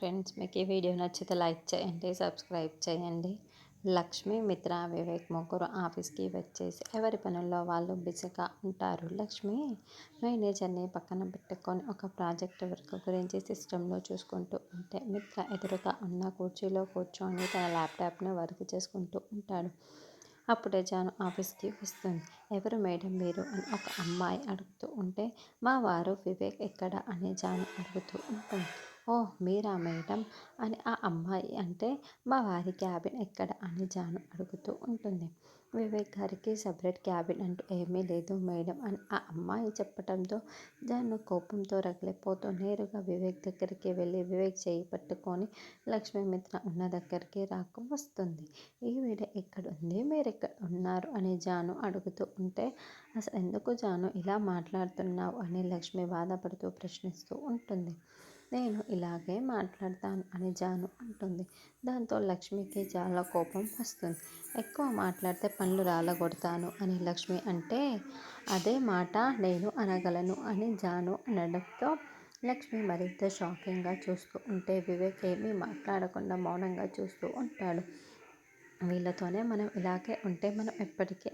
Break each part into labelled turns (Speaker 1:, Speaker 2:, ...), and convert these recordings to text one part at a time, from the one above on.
Speaker 1: Friends, మీకు ఈ video నచ్చితే లైక్ చేయండి, సబ్స్క్రైబ్ చేయండి. లక్ష్మి, మిత్ర, వివేక్ ముగ్గురు ఆఫీస్కి వచ్చేసి ఎవరి పనుల్లో వాళ్ళు బిజీగా ఉంటారు. లక్ష్మి మేనేజర్ని పక్కన పెట్టుకొని ఒక ప్రాజెక్ట్ వర్క్ గురించి సిస్టంలో చూసుకుంటూ ఉంటే, మిత్ర ఎదురుగా ఉన్న కుర్చీలో కూర్చొని తన ల్యాప్టాప్ను వర్క్ చేసుకుంటూ ఉంటాడు. అప్పుడే జాను ఆఫీస్కి వస్తుంది. ఎవరు మేడం మీరు అని ఒక అమ్మాయి అడుగుతూ ఉంటే, మా వారు వివేక్ ఎక్కడ అని జాను అడుగుతూ ఉంటుంది. ఓ మీరా మేడం అని ఆ అమ్మాయి అంటే, మా వారి క్యాబిన్ ఎక్కడ అని జాను అడుగుతూ ఉంటుంది. వివేక్ గారికి సపరేట్ క్యాబిన్ అంటూ ఏమీ లేదు మేడం అని ఆ అమ్మాయి చెప్పడంతో జాను కోపంతో రగిలిపోతూ నేరుగా వివేక్ దగ్గరికి వెళ్ళి వివేక్ చేయి పట్టుకొని లక్ష్మీ మిత్ర ఉన్న దగ్గరికి రాక వస్తుంది. ఈ వీడియో ఎక్కడుంది, మీరు ఎక్కడ ఉన్నారు అని జాను అడుగుతూ ఉంటే, అసలు ఎందుకు జాను ఇలా మాట్లాడుతున్నావు అని లక్ష్మి బాధపడుతూ ప్రశ్నిస్తూ ఉంటుంది. నేను ఇలాగే మాట్లాడతాను అని జాను అంటుంది. దాంతో లక్ష్మికి చాలా కోపం వస్తుంది. ఎక్కువ మాట్లాడితే పళ్ళు రాలగొడతాను అని లక్ష్మి అంటే, అదే మాట నేను అనగలను అని జాను అనడంతో లక్ష్మి మరింత షాకింగ్గా చూస్తూ ఉంటే, వివేక్ ఏమీ మాట్లాడకుండా మౌనంగా చూస్తూ ఉంటాడు. వీళ్ళతోనే మనం ఇలాగే ఉంటే మనం ఎప్పటికీ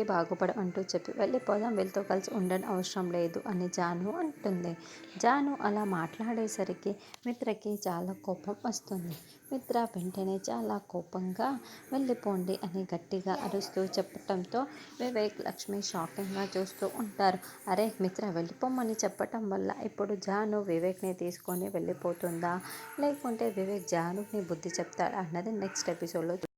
Speaker 1: బాగుపడం అంటూ చెప్పి వెళ్ళిపోదాం, వీళ్ళతో కలిసి ఉండడం అవసరం లేదు అని జాను అంటుంది. జాను అలా మాట్లాడేసరికి మిత్రకి చాలా కోపం వస్తుంది. మిత్ర వెంటనే చాలా కోపంగా వెళ్ళిపోండి అని గట్టిగా అరుస్తూ చెప్పటంతో వివేక్, లక్ష్మి షాకింగ్గా చూస్తూ ఉంటారు. అరే మిత్ర వెళ్ళిపోమని చెప్పటం వల్ల ఇప్పుడు జాను వివేక్ని తీసుకొని వెళ్ళిపోతుందా, లేకుంటే వివేక్ జానుకి బుద్ధి చెప్తాడా అన్నది నెక్స్ట్ ఎపిసోడ్లో